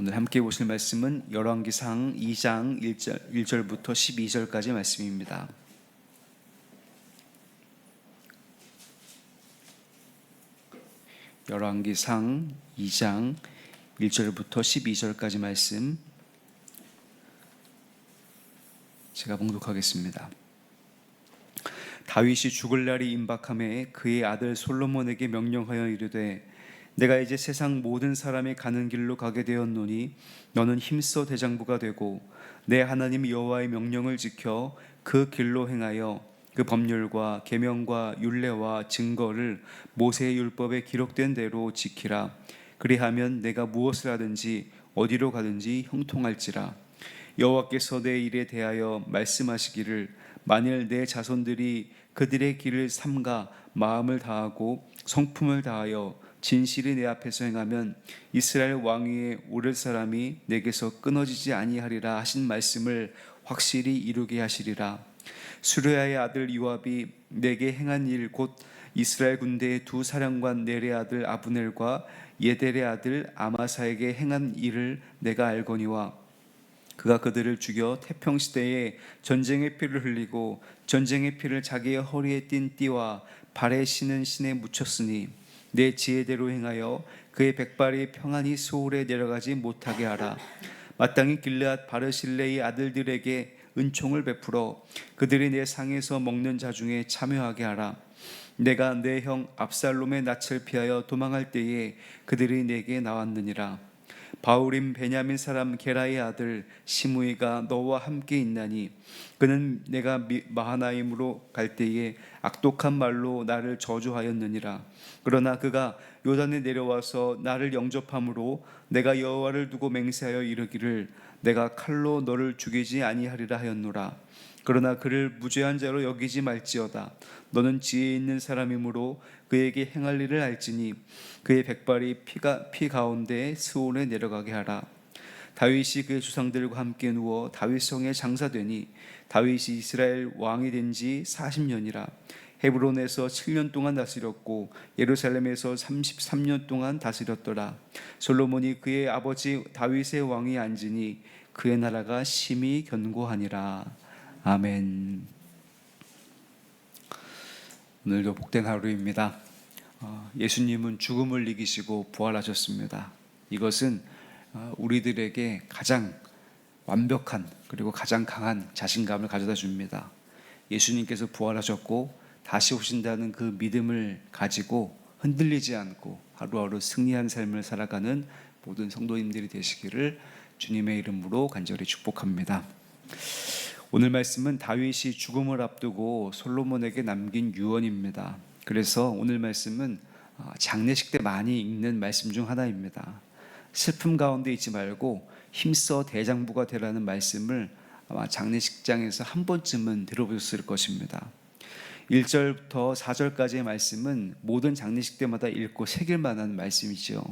오늘 함께 보실 말씀은 열왕기상 2장 1절부터 12절까지 말씀입니다. 열왕기상 2장 1절부터 12절까지 말씀 제가 봉독하겠습니다. 다윗이 죽을 날이 임박함에 그의 아들 솔로몬에게 명령하여 이르되 내가 이제 세상 모든 사람이 가는 길로 가게 되었노니 너는 힘써 대장부가 되고 내 하나님 여호와의 명령을 지켜 그 길로 행하여 그 법률과 계명과 율례와 증거를 모세의 율법에 기록된 대로 지키라. 그리하면 내가 무엇을 하든지 어디로 가든지 형통할지라. 여호와께서 내 일에 대하여 말씀하시기를 만일 내 자손들이 그들의 길을 삼가 마음을 다하고 성품을 다하여 진실이 내 앞에서 행하면 이스라엘 왕위에 오를 사람이 내게서 끊어지지 아니하리라 하신 말씀을 확실히 이루게 하시리라. 수르야의 아들 요압이 내게 행한 일 곧 이스라엘 군대의 두 사령관 넬의 아들 아브넬과 예델의 아들 아마사에게 행한 일을 내가 알거니와 그가 그들을 죽여 태평시대에 전쟁의 피를 흘리고 전쟁의 피를 자기의 허리에 띤 띠와 발에 신은 신에 묻혔으니 내 지혜대로 행하여 그의 백발이 평안히 소홀에 내려가지 못하게 하라. 마땅히 길르앗 바르실레의 아들들에게 은총을 베풀어 그들이 내 상에서 먹는 자 중에 참여하게 하라. 내가 내 형 압살롬의 낯을 피하여 도망할 때에 그들이 내게 나왔느니라. 바울임 베냐민 사람 게라의 아들 시므이가 너와 함께 있나니 그는 내가 마하나임으로 갈 때에 악독한 말로 나를 저주하였느니라. 그러나 그가 요단에 내려와서 나를 영접함으로 내가 여호와를 두고 맹세하여 이르기를 내가 칼로 너를 죽이지 아니하리라 하였노라. 그러나 그를 무죄한 자로 여기지 말지어다. 너는 지혜 있는 사람이므로 그에게 행할 일을 알지니 그의 백발이 피 가운데 스온에 내려가게 하라. 다윗이 그의 조상들과 함께 누워 다윗성에 장사되니 다윗이 이스라엘 왕이 된 지 40년이라. 헤브론에서 7년 동안 다스렸고 예루살렘에서 33년 동안 다스렸더라. 솔로몬이 그의 아버지 다윗의 왕이 앉으니 그의 나라가 심히 견고하니라. 아멘. 오늘도 복된 하루입니다. 예수님은 죽음을 이기시고 부활하셨습니다. 이것은 우리들에게 가장 완벽한 그리고 가장 강한 자신감을 가져다 줍니다. 예수님께서 부활하셨고 다시 오신다는 그 믿음을 가지고 흔들리지 않고 하루하루 승리한 삶을 살아가는 모든 성도님들이 되시기를 주님의 이름으로 간절히 축복합니다. 오늘 말씀은 다윗이 죽음을 앞두고 솔로몬에게 남긴 유언입니다. 그래서 오늘 말씀은 장례식 때 많이 읽는 말씀 중 하나입니다. 슬픔 가운데 있지 말고 힘써 대장부가 되라는 말씀을 아마 장례식장에서 한 번쯤은 들어보셨을 것입니다. 1절부터 4절까지의 말씀은 모든 장례식 때마다 읽고 새길 만한 말씀이죠.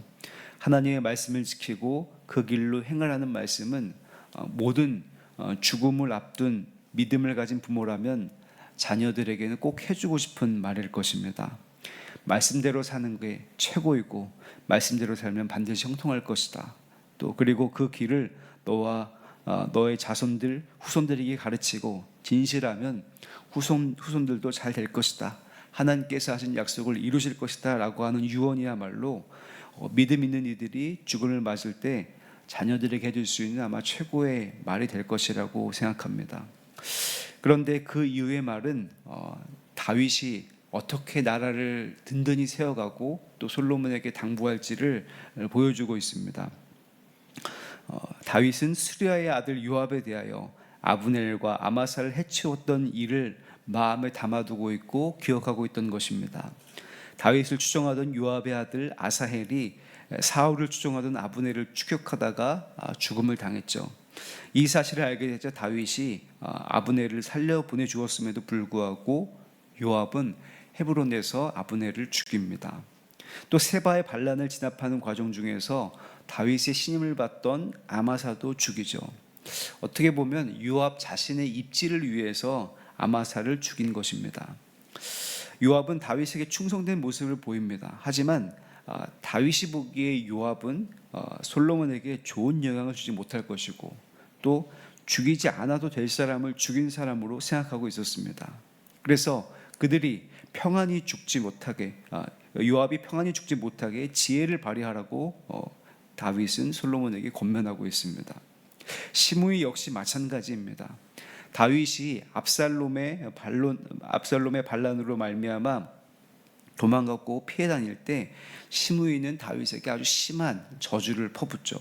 하나님의 말씀을 지키고 그 길로 행하라는 말씀은 모든 죽음을 앞둔 믿음을 가진 부모라면 자녀들에게는 꼭 해주고 싶은 말일 것입니다. 말씀대로 사는 게 최고이고 말씀대로 살면 반드시 형통할 것이다. 또 그리고 그 길을 너와 너의 자손들, 후손들에게 가르치고 진실하면 후손들도 잘 될 것이다. 하나님께서 하신 약속을 이루실 것이다 라고 하는 유언이야말로 믿음 있는 이들이 죽음을 맞을 때 자녀들에게 해줄 수 있는 아마 최고의 말이 될 것이라고 생각합니다. 그런데 그 이후의 말은 다윗이 어떻게 나라를 든든히 세워가고 또 솔로몬에게 당부할지를 보여주고 있습니다. 다윗은 수르야의 아들 요압에 대하여 아브넬과 아마사를 해치웠던 일을 마음에 담아두고 있고 기억하고 있던 것입니다. 다윗을 추종하던 요압의 아들 아사헬이 사울을 추종하던 아브넬을 추격하다가 죽음을 당했죠. 이 사실을 알게 되자 다윗이 아브넬을 살려 보내주었음에도 불구하고 요압은 헤브론에서 아브넬을 죽입니다. 또 세바의 반란을 진압하는 과정 중에서 다윗의 신임을 받던 아마사도 죽이죠. 어떻게 보면 요압 자신의 입지를 위해서 아마사를 죽인 것입니다. 요압은 다윗에게 충성된 모습을 보입니다. 하지만 다윗이 보기에 요압은 솔로몬에게 좋은 영향을 주지 못할 것이고 또 죽이지 않아도 될 사람을 죽인 사람으로 생각하고 있었습니다. 그래서 그들이 평안히 죽지 못하게 요압이 평안히 죽지 못하게 지혜를 발휘하라고 다윗은 솔로몬에게 권면하고 있습니다. 시므이 역시 마찬가지입니다. 다윗이 압살롬의 반란으로 말미암아 도망갔고 피해 다닐 때 시므이는 다윗에게 아주 심한 저주를 퍼붓죠.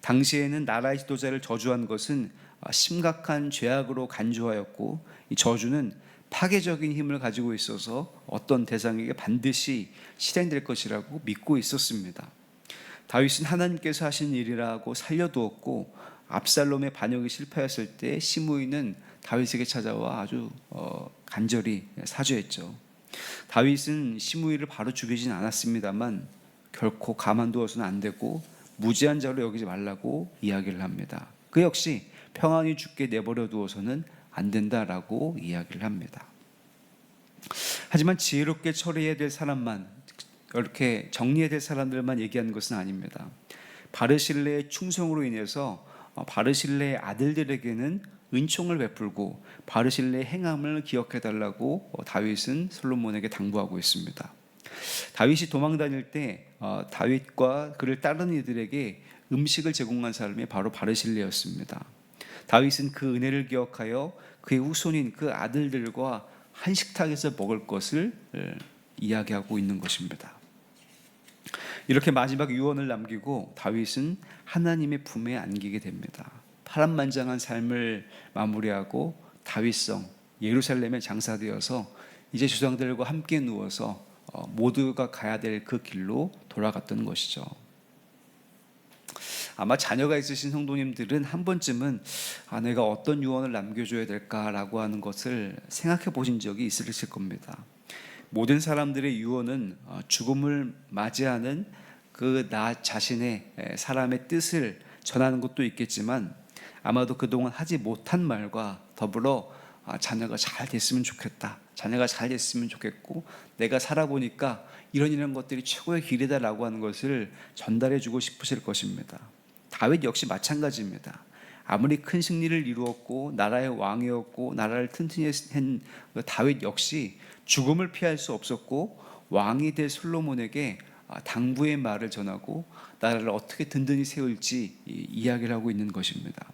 당시에는 나라의 지도자를 저주한 것은 심각한 죄악으로 간주하였고 이 저주는 파괴적인 힘을 가지고 있어서 어떤 대상에게 반드시 실행될 것이라고 믿고 있었습니다. 다윗은 하나님께서 하신 일이라고 살려두었고 압살롬의 반역이 실패했을 때 시므이는 다윗에게 찾아와 아주 간절히 사죄했죠. 다윗은 시므이를 바로 죽이진 않았습니다만 결코 가만두어서는 안 되고 무지한 자로 여기지 말라고 이야기를 합니다. 그 역시 평안히 죽게 내버려 두어서는 안 된다라고 이야기를 합니다. 하지만 지혜롭게 처리해야 될 사람만, 이렇게 정리해야 될 사람들만 얘기하는 것은 아닙니다. 바르실레의 충성으로 인해서 바르실레의 아들들에게는 은총을 베풀고 바르실레의 행함을 기억해달라고 다윗은 솔로몬에게 당부하고 있습니다. 다윗이 도망 다닐 때 다윗과 그를 따르는 이들에게 음식을 제공한 사람이 바로 바르실레였습니다. 다윗은 그 은혜를 기억하여 그의 후손인 그 아들들과 한 식탁에서 먹을 것을 이야기하고 있는 것입니다. 이렇게 마지막 유언을 남기고 다윗은 하나님의 품에 안기게 됩니다. 파란만장한 삶을 마무리하고 다윗성 예루살렘에 장사되어서 이제 조상들과 함께 누워서 모두가 가야 될 그 길로 돌아갔던 것이죠. 아마 자녀가 있으신 성도님들은 한 번쯤은 내가 어떤 유언을 남겨줘야 될까라고 하는 것을 생각해 보신 적이 있으실 겁니다. 모든 사람들의 유언은 죽음을 맞이하는 그 나 자신의 사람의 뜻을 전하는 것도 있겠지만 아마도 그동안 하지 못한 말과 더불어 자녀가 잘 됐으면 좋겠다, 자녀가 잘 됐으면 좋겠고 내가 살아보니까 이런 것들이 최고의 길이다라고 하는 것을 전달해 주고 싶으실 것입니다. 다윗 역시 마찬가지입니다. 아무리 큰 승리를 이루었고 나라의 왕이었고 나라를 튼튼히 한 다윗 역시 죽음을 피할 수 없었고 왕이 될 솔로몬에게 당부의 말을 전하고 나라를 어떻게 든든히 세울지 이야기를 하고 있는 것입니다.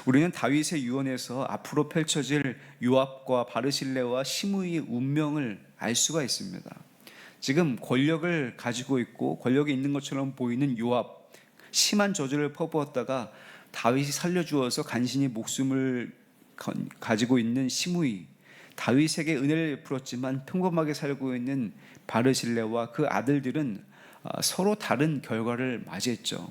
우리는 다윗의 유언에서 앞으로 펼쳐질 요압과 바르실레와 시므이의 운명을 알 수가 있습니다. 지금 권력을 가지고 있고 권력이 있는 것처럼 보이는 요압, 심한 저주를 퍼부었다가 다윗이 살려주어서 간신히 목숨을 가지고 있는 시므이, 다윗에게 은혜를 베풀었지만 평범하게 살고 있는 바르실레와 그 아들들은 서로 다른 결과를 맞이했죠.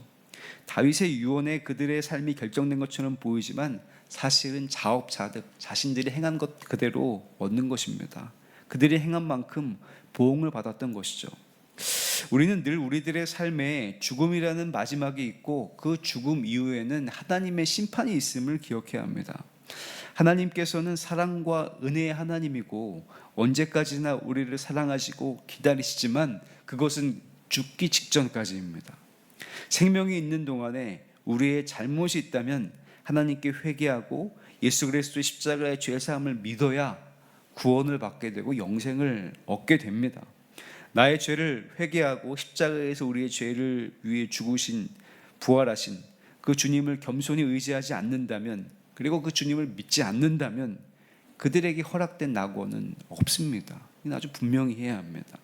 다윗의 유언에 그들의 삶이 결정된 것처럼 보이지만 사실은 자업자득 자신들이 행한 것 그대로 얻는 것입니다. 그들이 행한 만큼 보응을 받았던 것이죠. 우리는 늘 우리들의 삶에 죽음이라는 마지막이 있고 그 죽음 이후에는 하나님의 심판이 있음을 기억해야 합니다. 하나님께서는 사랑과 은혜의 하나님이고 언제까지나 우리를 사랑하시고 기다리시지만 그것은 죽기 직전까지입니다. 생명이 있는 동안에 우리의 잘못이 있다면 하나님께 회개하고 예수 그리스도의 십자가의 죄사함을 믿어야 구원을 받게 되고 영생을 얻게 됩니다. 나의 죄를 회개하고 십자가에서 우리의 죄를 위해 죽으신 부활하신 그 주님을 겸손히 의지하지 않는다면, 그리고 그 주님을 믿지 않는다면 그들에게 허락된 낙원은 없습니다. 이건 아주 분명히 해야 합니다.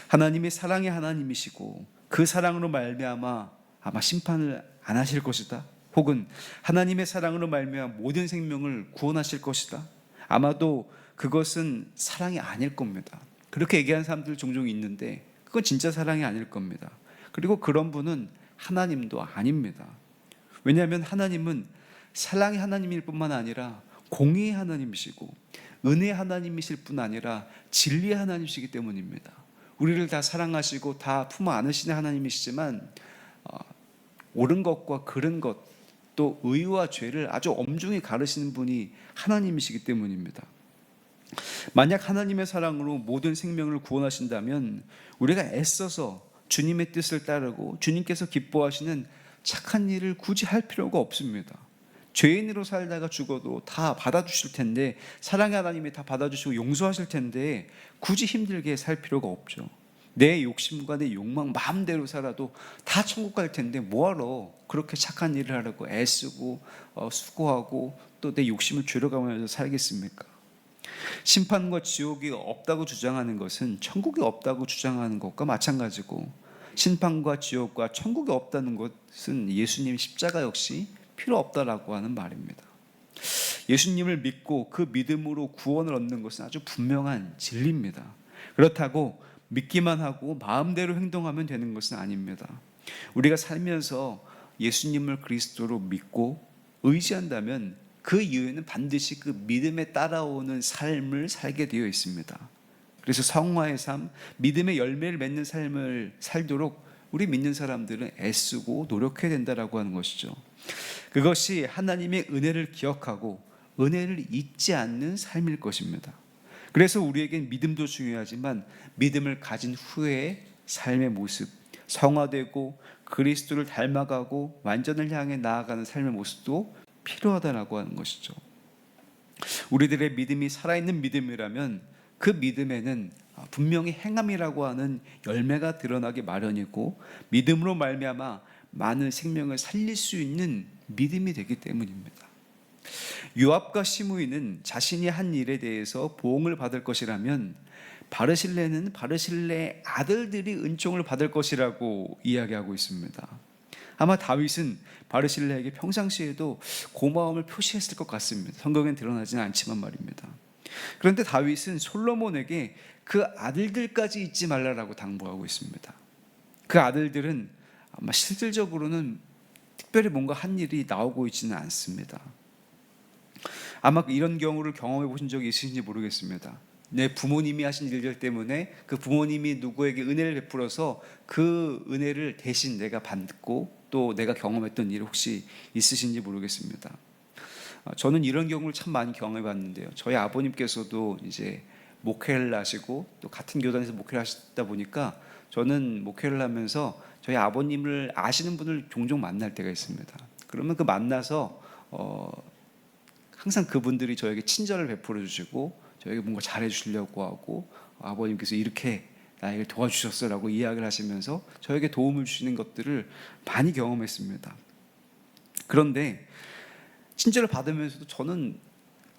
하나님이 사랑의 하나님이시고 그 사랑으로 말미암아 아마 심판을 안 하실 것이다, 혹은 하나님의 사랑으로 말미암아 모든 생명을 구원하실 것이다, 아마도 그것은 사랑이 아닐 겁니다. 그렇게 얘기하는 사람들 종종 있는데 그건 진짜 사랑이 아닐 겁니다. 그리고 그런 분은 하나님도 아닙니다. 왜냐하면 하나님은 사랑의 하나님일 뿐만 아니라 공의의 하나님이시고 은혜의 하나님이실 뿐 아니라 진리의 하나님이시기 때문입니다. 우리를 다 사랑하시고 다 품어 안으시는 하나님이시지만 옳은 것과 그른 것, 또 의와 죄를 아주 엄중히 가르시는 분이 하나님이시기 때문입니다. 만약 하나님의 사랑으로 모든 생명을 구원하신다면 우리가 애써서 주님의 뜻을 따르고 주님께서 기뻐하시는 착한 일을 굳이 할 필요가 없습니다. 죄인으로 살다가 죽어도 다 받아주실 텐데, 사랑의 하나님이 다 받아주시고 용서하실 텐데 굳이 힘들게 살 필요가 없죠. 내 욕심과 내 욕망 마음대로 살아도 다 천국 갈 텐데 뭐하러 그렇게 착한 일을 하려고 애쓰고 수고하고 또 내 욕심을 줄여가면서 살겠습니까? 심판과 지옥이 없다고 주장하는 것은 천국이 없다고 주장하는 것과 마찬가지고, 심판과 지옥과 천국이 없다는 것은 예수님 십자가 역시 필요 없다라고 하는 말입니다. 예수님을 믿고 그 믿음으로 구원을 얻는 것은 아주 분명한 진리입니다. 그렇다고 믿기만 하고 마음대로 행동하면 되는 것은 아닙니다. 우리가 살면서 예수님을 그리스도로 믿고 의지한다면 그 이후에는 반드시 그 믿음에 따라오는 삶을 살게 되어 있습니다. 그래서 성화의 삶, 믿음의 열매를 맺는 삶을 살도록 우리 믿는 사람들은 애쓰고 노력해야 된다라고 하는 것이죠. 그것이 하나님의 은혜를 기억하고 은혜를 잊지 않는 삶일 것입니다. 그래서 우리에겐 믿음도 중요하지만 믿음을 가진 후에 삶의 모습, 성화되고 그리스도를 닮아가고 완전을 향해 나아가는 삶의 모습도 필요하다라고 하는 것이죠. 우리들의 믿음이 살아있는 믿음이라면 그 믿음에는 분명히 행함이라고 하는 열매가 드러나기 마련이고, 믿음으로 말미암아 많은 생명을 살릴 수 있는 믿음이 되기 때문입니다. 요압과 시므이는 자신이 한 일에 대해서 보응을 받을 것이라면 바르실레는 바르실레의 아들들이 은총을 받을 것이라고 이야기하고 있습니다. 아마 다윗은 바르실레에게 평상시에도 고마움을 표시했을 것 같습니다. 성경엔 드러나지는 않지만 말입니다. 그런데 다윗은 솔로몬에게 그 아들들까지 잊지 말라라고 당부하고 있습니다. 그 아들들은 아마 실질적으로는 특별히 뭔가 한 일이 나오고 있지는 않습니다. 아마 이런 경우를 경험해 보신 적이 있으신지 모르겠습니다. 내 부모님이 하신 일들 때문에 그 부모님이 누구에게 은혜를 베풀어서 그 은혜를 대신 내가 받고 또 내가 경험했던 일 혹시 있으신지 모르겠습니다. 저는 이런 경우를 참 많이 경험해 봤는데요. 저희 아버님께서도 이제 목회를 하시고 또 같은 교단에서 목회를 하시다 보니까 저는 목회를 하면서 저희 아버님을 아시는 분을 종종 만날 때가 있습니다. 그러면 그 만나서 항상 그분들이 저에게 친절을 베풀어 주시고 저에게 뭔가 잘해 주시려고 하고, 아버님께서 이렇게 나에게 도와주셨어라고 이야기를 하시면서 저에게 도움을 주시는 것들을 많이 경험했습니다. 그런데 친절을 받으면서도 저는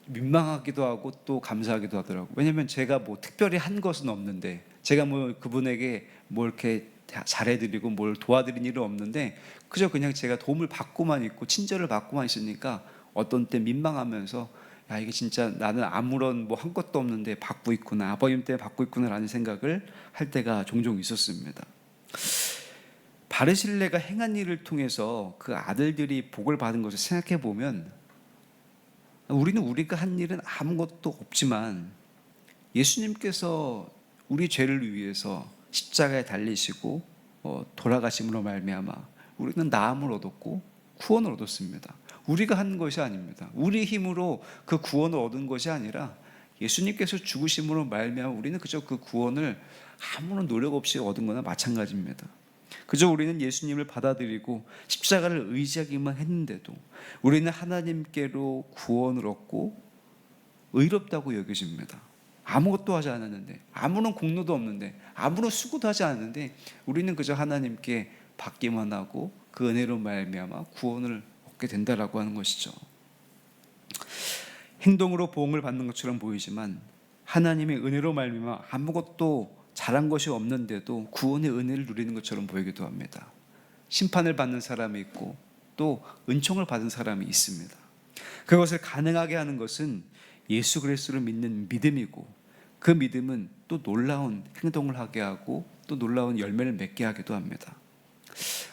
민망하기도 하고 또 감사하기도 하더라고요. 왜냐하면 제가 뭐 특별히 한 것은 없는데, 제가 뭐 그분에게 뭐 이렇게 잘해드리고 뭘 도와드린 일은 없는데 그저 그냥 제가 도움을 받고만 있고 친절을 받고만 있으니까 어떤 때 민망하면서, 야, 이게 진짜 나는 아무런 뭐 한 것도 없는데 받고 있구나, 아버님 때문에 받고 있구나라는 생각을 할 때가 종종 있었습니다. 바르실레가 행한 일을 통해서 그 아들들이 복을 받은 것을 생각해 보면, 우리는 우리가 한 일은 아무것도 없지만 예수님께서 우리 죄를 위해서 십자가에 달리시고 돌아가심으로 말미암아 우리는 나음을 얻었고 구원을 얻었습니다. 우리가 한 것이 아닙니다. 우리 힘으로 그 구원을 얻은 것이 아니라 예수님께서 죽으심으로 말미암아 우리는 그저 그 구원을 아무런 노력 없이 얻은 거나 마찬가지입니다. 그저 우리는 예수님을 받아들이고 십자가를 의지하기만 했는데도 우리는 하나님께로 구원을 얻고 의롭다고 여겨집니다. 아무것도 하지 않았는데, 아무런 공로도 없는데, 아무런 수고도 하지 않았는데 우리는 그저 하나님께 받기만 하고 그 은혜로 말미암아 구원을 얻게 된다라고 하는 것이죠. 행동으로 보응을 받는 것처럼 보이지만 하나님의 은혜로 말미암아 아무것도 잘한 것이 없는데도 구원의 은혜를 누리는 것처럼 보이기도 합니다. 심판을 받는 사람이 있고 또 은총을 받은 사람이 있습니다. 그것을 가능하게 하는 것은 예수 그리스도를 믿는 믿음이고, 그 믿음은 또 놀라운 행동을 하게 하고 또 놀라운 열매를 맺게 하기도 합니다.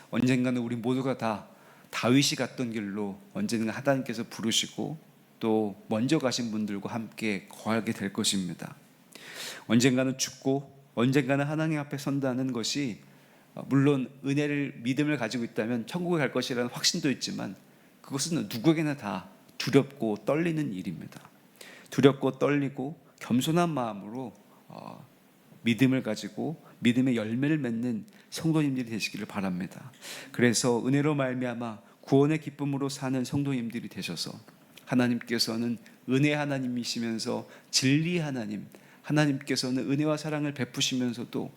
언젠가는 우리 모두가 다 다윗이 갔던 길로 언젠가 하나님께서 부르시고 또 먼저 가신 분들과 함께 거하게 될 것입니다. 언젠가는 죽고 언젠가는 하나님 앞에 선다는 것이, 물론 은혜를 믿음을 가지고 있다면 천국에 갈 것이라는 확신도 있지만 그것은 누구에게나 다 두렵고 떨리는 일입니다. 두렵고 떨리고 겸손한 마음으로 믿음을 가지고 믿음의 열매를 맺는 성도님들이 되시기를 바랍니다. 그래서 은혜로 말미암아 구원의 기쁨으로 사는 성도님들이 되셔서 하나님께서는 은혜 하나님이시면서 진리 하나님, 하나님께서는 은혜와 사랑을 베푸시면서도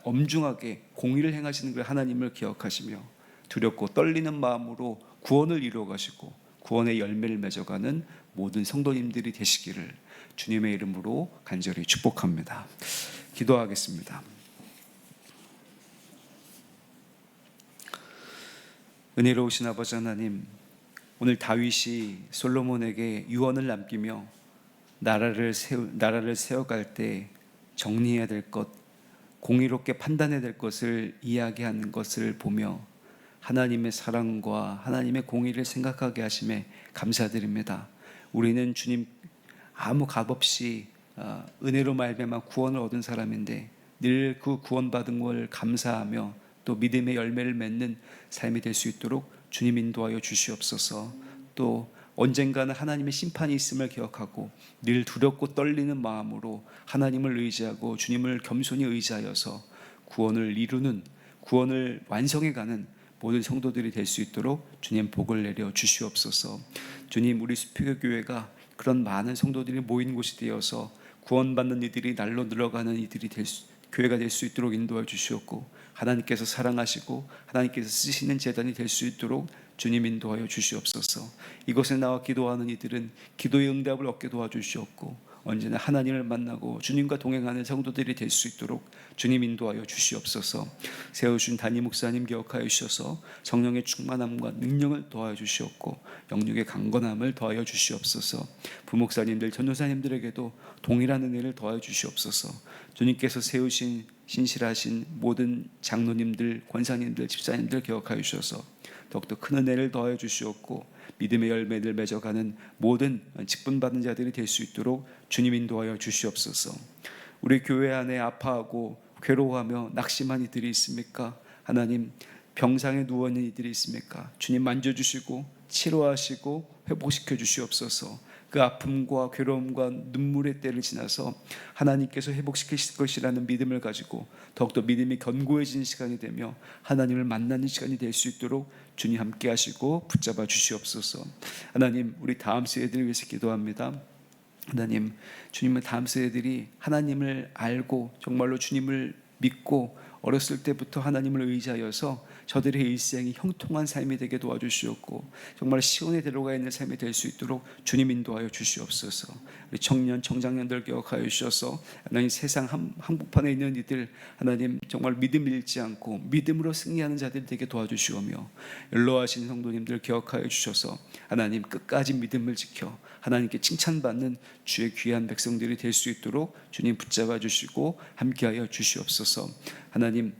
엄중하게 공의를 행하시는 그 하나님을 기억하시며 두렵고 떨리는 마음으로 구원을 이루어 가시고 구원의 열매를 맺어가는 모든 성도님들이 되시기를 주님의 이름으로 간절히 축복합니다. 기도하겠습니다. 은혜로우신 아버지 하나님, 오늘 다윗이 솔로몬에게 유언을 남기며 나라를 세워갈 때 정리해야 될 것, 공의롭게 판단해야 될 것을 이야기하는 것을 보며 하나님의 사랑과 하나님의 공의를 생각하게 하심에 감사드립니다. 우리는 주님 아무 값없이 은혜로 말미암아 구원을 얻은 사람인데 늘 그 구원받은 걸 감사하며 또 믿음의 열매를 맺는 삶이 될 수 있도록 주님 인도하여 주시옵소서. 또 언젠가는 하나님의 심판이 있음을 기억하고 늘 두렵고 떨리는 마음으로 하나님을 의지하고 주님을 겸손히 의지하여서 구원을 이루는, 구원을 완성해가는 모든 성도들이 될 수 있도록 주님 복을 내려 주시옵소서. 주님, 우리 수표교회가 그런 많은 성도들이 모인 곳이 되어서 구원받는 이들이 날로 늘어가는 이들이 교회가 될 수 있도록 인도해 주시옵고, 하나님께서 사랑하시고 하나님께서 쓰시는 제단이 될 수 있도록 주님 인도하여 주시옵소서. 이곳에 나와 기도하는 이들은 기도의 응답을 얻게 도와주시옵고, 언제나 하나님을 만나고 주님과 동행하는 성도들이 될 수 있도록 주님 인도하여 주시옵소서. 세우신 담임 목사님 기억하여 주셔서 성령의 충만함과 능력을 더하여 주시옵고 영육의 강건함을 더하여 주시옵소서. 부목사님들, 전도사님들에게도 동일한 은혜를 더하여 주시옵소서. 주님께서 세우신 신실하신 모든 장로님들, 권사님들, 집사님들 기억하여 주셔서 더욱더 큰 은혜를 더하여 주시옵고 믿음의 열매를 맺어가는 모든 직분받은 자들이 될 수 있도록 주님 인도하여 주시옵소서. 우리 교회 안에 아파하고 괴로워하며 낙심한 이들이 있습니까? 하나님, 병상에 누워있는 이들이 있습니까? 주님 만져주시고 치료하시고 회복시켜 주시옵소서. 그 아픔과 괴로움과 눈물의 때를 지나서 하나님께서 회복시키실 것이라는 믿음을 가지고 더욱더 믿음이 견고해지는 시간이 되며 하나님을 만나는 시간이 될 수 있도록 주님 함께 하시고 붙잡아 주시옵소서. 하나님, 우리 다음 세대들을 위해서 기도합니다. 하나님, 주님의 다음 세대들이 하나님을 알고 정말로 주님을 믿고 어렸을 때부터 하나님을 의지하여서 저들의 일생이 형통한 삶이 되게 도와주시옵고 정말 시온에 들어가 있는 삶이 될 수 있도록 주님 인도하여 주시옵소서. 우리 청년, 청장년들 기억하여 주셔서 하나님 세상 한복판에 있는 이들 하나님 정말 믿음 잃지 않고 믿음으로 승리하는 자들 되게 도와주시오며 연로하신 성도님들 기억하여 주셔서 하나님 끝까지 믿음을 지켜 하나님께 칭찬받는 주의 귀한 백성들이 될 수 있도록 주님 붙잡아 주시고 함께하여 주시옵소서. 하나님,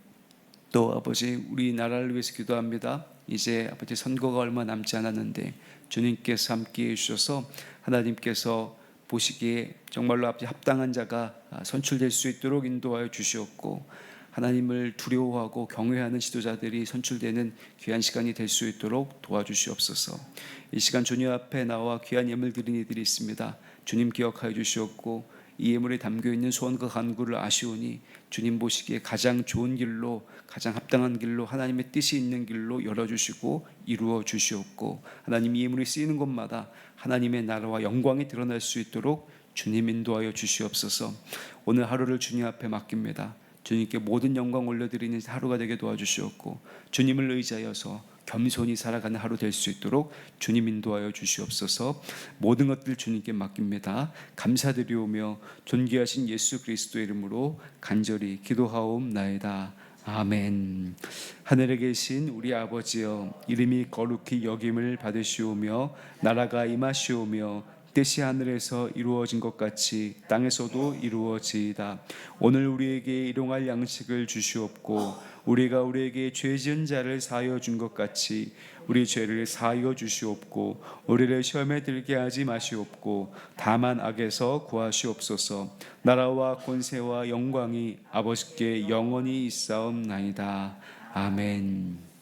또 아버지 우리나라를 위해서 기도합니다. 이제 아버지 선거가 얼마 남지 않았는데 주님께서 함께해 주셔서 하나님께서 보시기에 정말로 아버지 합당한 자가 선출될 수 있도록 인도하여 주시옵고 하나님을 두려워하고 경외하는 지도자들이 선출되는 귀한 시간이 될 수 있도록 도와주시옵소서. 이 시간 주님 앞에 나와 귀한 예물 드린 이들이 있습니다. 주님 기억하여 주시옵고 이 예물에 담겨있는 소원과 간구를 아시오니 주님 보시기에 가장 좋은 길로 가장 합당한 길로 하나님의 뜻이 있는 길로 열어주시고 이루어 주시옵고 하나님 이 예물이 쓰이는 곳마다 하나님의 나라와 영광이 드러날 수 있도록 주님 인도하여 주시옵소서. 오늘 하루를 주님 앞에 맡깁니다. 주님께 모든 영광 올려드리는 하루가 되게 도와주시옵고 주님을 의지하여서 겸손히 살아가는 하루 될 수 있도록 주님 인도하여 주시옵소서. 모든 것들 주님께 맡깁니다. 감사드리오며 존귀하신 예수 그리스도의 이름으로 간절히 기도하옵나이다. 아멘. 하늘에 계신 우리 아버지여, 이름이 거룩히 여김을 받으시오며 나라가 임하시오며 뜻이 하늘에서 이루어진 것 같이 땅에서도 이루어지이다. 오늘 우리에게 일용할 양식을 주시옵고 우리가 우리에게 죄 지은 자를 사하여 준 것 같이 우리 죄를 사하여 주시옵고 우리를 시험에 들게 하지 마시옵고 다만 악에서 구하시옵소서. 나라와 권세와 영광이 아버지께 영원히 있사옵나이다. 아멘.